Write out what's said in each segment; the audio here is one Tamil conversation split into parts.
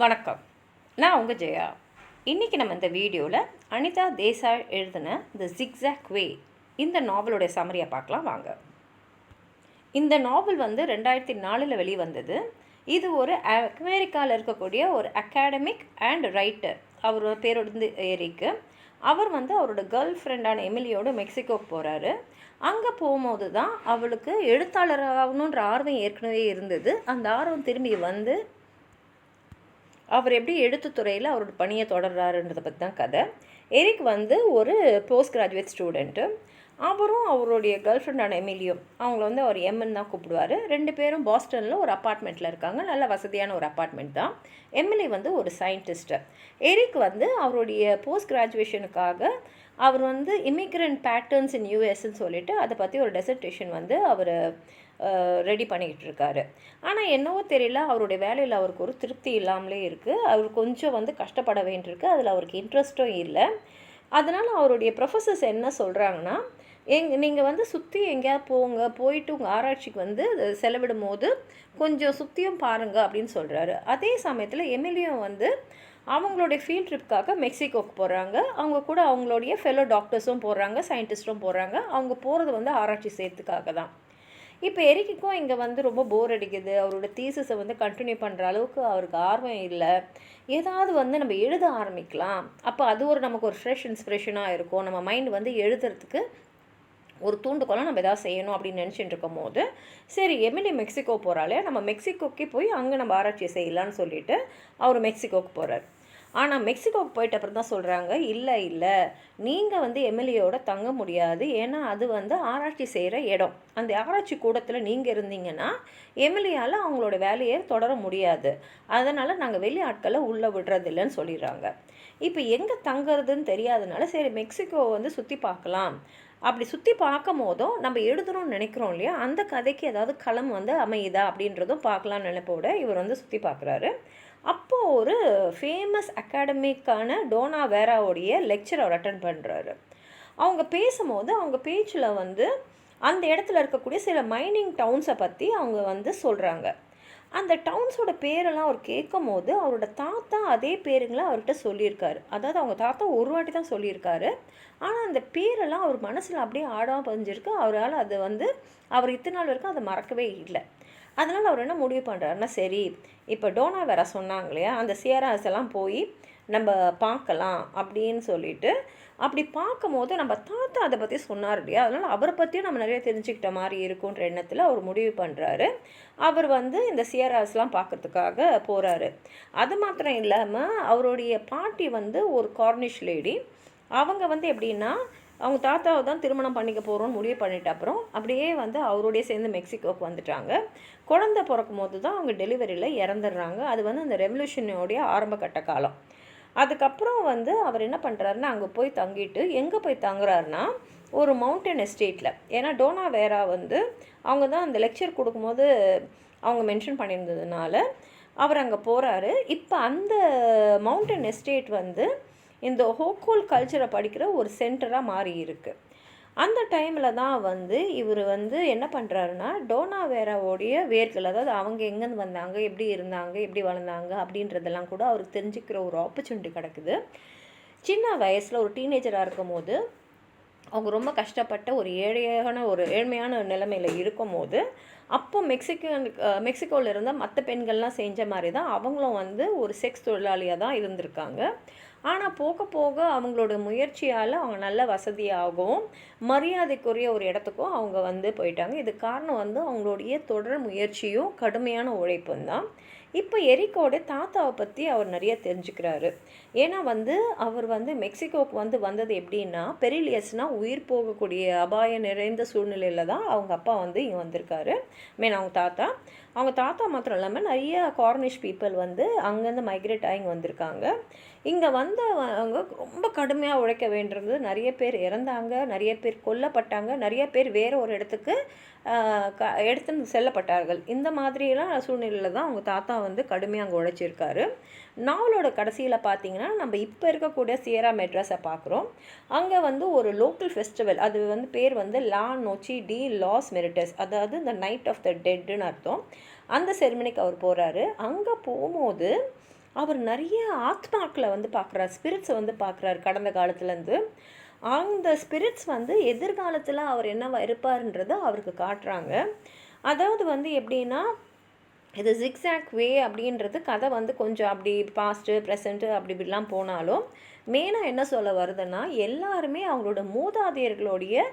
வணக்கம். நான் உங்கள் ஜெயா. இன்றைக்கி நம்ம இந்த வீடியோவில் அனிதா தேசாய் எழுதின தி ஜிக்ஸாக் வே இந்த நாவலுடைய சம்மரியை பார்க்கலாம் வாங்க. இந்த நாவல் 2004 வெளிவந்தது. இது ஒரு அமெரிக்காவில் இருக்கக்கூடிய ஒரு அகாடமிக் அண்ட் ரைட்டர். அவரோட பேர் எரிக். அவர் அவரோட கேர்ள் ஃப்ரெண்டான எமிலியோடு மெக்சிகோக்கு போகிறாரு. அங்கே போகும்போது தான் அவளுக்கு எழுத்தாளராகணுன்ற ஆர்வம் ஏற்கனவே இருந்தது. அந்த ஆர்வம் திரும்பி அவர் எப்படி எழுத்துத்துறையில் அவரோட பணியை தொடர்றாருன்றதை பற்றி தான் கதை. எரிக் ஒரு போஸ்ட் கிராஜுவேட் ஸ்டூடெண்ட்டு. அவரும் அவருடைய கேர்ள் ஃப்ரெண்டான எமிலியும் அவங்கள அவர் எம்என் தான் கூப்பிடுவார். 2 பேரும் பாஸ்டனில் ஒரு அப்பார்ட்மெண்ட்டில் இருக்காங்க. நல்ல வசதியான ஒரு அப்பார்ட்மெண்ட் தான். எமிலி ஒரு சயின்டிஸ்ட்டு. எரிக் அவருடைய போஸ்ட் கிராஜுவேஷனுக்காக அவர் இமிக்ரெண்ட் பேட்டர்ன்ஸ் இன் யூஎஸ்ன்னு சொல்லிட்டு அதை பற்றி ஒரு டெசர்டேஷன் அவர் ரெடி பண்ணிக்கிட்டு இருக்காரு. ஆனால் என்னவோ தெரியல, அவருடைய வேலையில் அவருக்கு ஒரு திருப்தி இல்லாமலே இருக்குது. அவர் கொஞ்சம் கஷ்டப்பட வேண்டியிருக்கு. அதில் அவருக்கு இன்ட்ரெஸ்ட்டும் இல்லை. அதனால் அவருடைய ப்ரொஃபஸர்ஸ் என்ன சொல்கிறாங்கன்னா, நீங்கள் சுற்றி எங்கேயாவது போயிட்டு உங்கள் ஆராய்ச்சிக்கு செலவிடும் போது கொஞ்சம் சுற்றியும் பாருங்கள் அப்படின்னு சொல்கிறாரு. அதே சமயத்தில் எமிலியும் அவங்களுடைய ஃபீல்ட் ட்ரிப்புக்காக மெக்சிகோக்கு போகிறாங்க. அவங்க கூட அவங்களுடைய ஃபெலோ டாக்டர்ஸும் போகிறாங்க, சயின்டிஸ்ட்டும் போகிறாங்க. அவங்க போகிறது ஆராய்ச்சி செய்யறதுக்காக தான். இப்போ எரிக்குக்கும் இங்கே ரொம்ப போர் அடிக்குது. அவரோட தீசிஸை கண்டினியூ பண்ணுற அளவுக்கு அவருக்கு ஆர்வம் இல்லை. ஏதாவது நம்ம எழுத ஆரம்பிக்கலாம். அப்போ அது நமக்கு ஒரு ஃப்ரெஷ் இன்ஸ்பிரேஷனாக இருக்கும். நம்ம மைண்ட் எழுதுறதுக்கு ஒரு தூண்டுகோலாம் நம்ம எதாவது செய்யணும் அப்படின்னு நினச்சிட்டு இருக்கும் போது, சரி எமிலி மெக்சிகோ போகிறாளே, நம்ம மெக்சிகோக்கே போய் அங்கே நம்ம ஆராய்ச்சி செய்யலான்னு சொல்லிட்டு அவர் மெக்சிகோக்கு போகிறார். ஆனால் மெக்சிகோவுக்கு போயிட்ட அப்புறம் தான் சொல்கிறாங்க, இல்லை நீங்கள் எமிலியோட தங்க முடியாது. ஏன்னா அது ஆராய்ச்சி செய்கிற இடம். அந்த ஆராய்ச்சி கூடத்தில் நீங்கள் இருந்தீங்கன்னா எமிலியால் அவங்களோட வேலையை தொடர முடியாது. அதனால் நாங்கள் வெளி ஆட்களை உள்ளே விடுறதில்லைன்னு சொல்லிடுறாங்க. இப்போ எங்கே தங்குறதுன்னு தெரியாதனால சரி மெக்சிகோ சுற்றி பார்க்கலாம். அப்படி சுற்றி பார்க்கும் போதும் நம்ம எழுதணும்னு நினைக்கிறோம் இல்லையா, அந்த கதைக்கு ஏதாவது களம் அமையுதா அப்படின்றதும் பார்க்கலான்னு நினைப்போட இவர் சுற்றி பார்க்குறாரு. அப்போது ஒரு ஃபேமஸ் அகாடமிக்கான டோனா வேராவுடைய லெக்சர் அவர் அட்டன் பண்ணுறாரு. அவங்க பேசும்போது அவங்க பேச்சில் அந்த இடத்துல இருக்கக்கூடிய சில மைனிங் டவுன்ஸை பற்றி அவங்க சொல்கிறாங்க. அந்த டவுன்ஸோட பேரெல்லாம் அவர் கேட்கும் போது அவரோட தாத்தா அதே பேருங்களை அவர்கிட்ட சொல்லியிருக்காரு. அதாவது அவங்க தாத்தா ஒரு வாட்டி தான் சொல்லியிருக்காரு. ஆனால் அந்த பேரெல்லாம் அவர் மனசில் அப்படியே ஆடாமல் பதிஞ்சிருக்கு. அவரால் அது அவர் இத்தனை நாள் வரைக்கும் அதை மறக்கவே இல்லை. அதனால் அவர் என்ன முடிவு பண்ணுறாருன்னா, சரி இப்போ டோனா வேற சொன்னாங்க இல்லையா, அந்த சியராஸ் எல்லாம் போய் நம்ம பார்க்கலாம் அப்படின்னு சொல்லிட்டு, அப்படி பார்க்கும் போது நம்ம தாத்தா அதை பற்றி சொன்னார் இல்லையா, அதனால் அவரை பற்றியும் நம்ம நிறைய தெரிஞ்சுக்கிட்ட மாதிரி இருக்குன்ற எண்ணத்தில் அவர் முடிவு பண்ணுறாரு. அவர் இந்த சியராஸ்லாம் பார்க்குறதுக்காக போகிறாரு. அது மாத்திரம் இல்லாமல் அவருடைய பாட்டி ஒரு கார்னிஷ் லேடி. அவங்க எப்படின்னா, அவங்க தாத்தாவை தான் திருமணம் பண்ணிக்க போகிறோன்னு முடிவு பண்ணிட்ட அப்புறம் அப்படியே அவரோடைய சேர்ந்து மெக்சிகோவுக்கு வந்துட்டாங்க. குழந்தை பிறக்கும் போது தான் அவங்க டெலிவரியில் இறந்துடுறாங்க. அது அந்த ரெவல்யூஷனுடைய ஆரம்ப கட்ட காலம். அதுக்கப்புறம் அவர் என்ன பண்ணுறாருன்னா, அங்கே போய் தங்கிட்டு எங்கே போய் தங்குறாருன்னா ஒரு மவுண்டன் எஸ்டேட்டில். ஏன்னா டோனா வேரா அவங்க தான் அந்த லெக்சர் கொடுக்கும்போது அவங்க மென்ஷன் பண்ணியிருந்ததுனால அவர் அங்கே போகிறாரு. இப்போ அந்த மவுண்டன் எஸ்டேட் இந்த ஹோக்கோல் கல்ச்சரை படிக்கிற ஒரு சென்டராக மாறி இருக்குது. அந்த டைமில் தான் இவர் என்ன பண்ணுறாருன்னா, டோனா வேராவோடைய வேர்கள், அதாவது அவங்க எங்கேருந்து வந்தாங்க, எப்படி இருந்தாங்க, எப்படி வளர்ந்தாங்க அப்படின்றதெல்லாம் கூட அவருக்கு தெரிஞ்சுக்கிற ஒரு ஆப்பர்ச்சுனிட்டி கிடக்குது. சின்ன வயசில் ஒரு டீனேஜராக இருக்கும் போது அவங்க ரொம்ப கஷ்டப்பட்ட ஒரு ஏழ்மையான நிலைமையில் இருக்கும் போது, அப்போ மெக்சிகோவில் இருந்த மற்ற பெண்கள்லாம் செஞ்ச மாதிரி தான் அவங்களும் ஒரு செக்ஸ் தொழிலாளியாக தான் இருந்திருக்காங்க. ஆனால் போக போக அவங்களோட முயற்சியால் அவங்க நல்ல வசதியாகவும் மரியாதைக்குரிய ஒரு இடத்துக்கும் அவங்க போயிட்டாங்க. இது காரணம் அவங்களுடைய தொடர் முயற்சியும் கடுமையான உழைப்பும் தான். இப்போ எரிக்கோட தாத்தாவை பற்றி அவர் நிறைய தெரிஞ்சுக்கிறாரு. ஏன்னா அவர் மெக்சிகோவுக்கு வந்தது எப்படின்னா, பெரிலியஸ்னால் உயிர் போகக்கூடிய அபாயம் நிறைந்த சூழ்நிலையில் தான் அவங்க அப்பா இங்கே வந்திருக்காரு. அவங்க தாத்தா மாத்திரம் இல்லாமல் நிறைய கார்னிஷ் பீப்புள் அங்கேருந்து மைக்ரேட் ஆகி இங்கே வந்திருக்காங்க. இங்கே அவங்க ரொம்ப கடுமையாக உழைக்க வேண்டியிருந்தது. நிறைய பேர் இறந்தாங்க, நிறைய பேர் கொல்லப்பட்டாங்க, நிறைய பேர் வேறு ஒரு இடத்துக்கு எடுத்துன்னு செல்லப்பட்டார்கள். இந்த மாதிரியெல்லாம் சூழ்நிலையில் தான் அவங்க தாத்தா கடுமையாக அங்கே உழைச்சிருக்காரு. நாவலோட கடைசியில் பார்த்தீங்கன்னா, நம்ம இப்போ இருக்கக்கூடிய சியரா மெட்ராஸை பார்க்குறோம். அங்கே ஒரு லோக்கல் ஃபெஸ்டிவல், அது பேர் லா நோச்சி டி லாஸ் மெரிட்டஸ், அதாவது இந்த நைட் ஆஃப் த டெட்டுன்னு அர்த்தம். அந்த செரிமனிக்கு அவர் போகிறாரு. அங்கே போகும்போது அவர் நிறைய ஆத்மாக்களை வந்து பார்க்குறாரு, ஸ்பிரிட்ஸை வந்து பார்க்குறாரு கடந்த காலத்துலேருந்து. அந்த ஸ்பிரிட்ஸ் வந்து எதிர்காலத்தில் அவர் என்னவா இருப்பார்ன்றதை அவருக்கு காட்டுறாங்க. அதாவது வந்து எப்படின்னா, இது ஜிக்ஸாக் வே அப்படின்றது கதை வந்து கொஞ்சம் அப்படி பாஸ்ட்டு ப்ரெசண்ட்டு அப்படி இப்படிலாம் போனாலும் மெயினாக என்ன சொல்ல வருதுன்னா, எல்லாருமே அவங்களோட மூதாதையர்களுடைய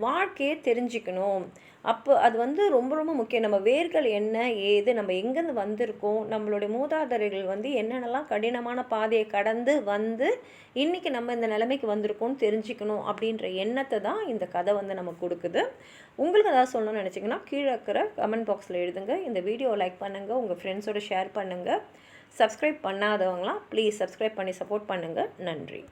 வாழ்க்கையை தெரிஞ்சுக்கணும். அப்போ அது வந்து ரொம்ப ரொம்ப முக்கியம். நம்ம வேர்கள் என்ன ஏது, நம்ம எங்கேருந்து வந்திருக்கோம், நம்மளுடைய மூதாதையர்கள் வந்து என்னென்னலாம் கடினமான பாதையை கடந்து வந்து இன்றைக்கி நம்ம இந்த நிலைமைக்கு வந்திருக்கோம்னு தெரிஞ்சுக்கணும் அப்படின்ற எண்ணத்தை தான் இந்த கதை வந்து நமக்கு கொடுக்குது. உங்களுக்கு ஏதாவது சொல்லணும்னு நினச்சிங்கன்னா கீழே இருக்கிற கமெண்ட் பாக்ஸில் எழுதுங்க. இந்த வீடியோவை லைக் பண்ணுங்கள், உங்கள் ஃப்ரெண்ட்ஸோடு ஷேர் பண்ணுங்கள். சப்ஸ்கிரைப் பண்ணாதவங்களாம் ப்ளீஸ் சப்ஸ்கிரைப் பண்ணி சப்போர்ட் பண்ணுங்கள். நன்றி.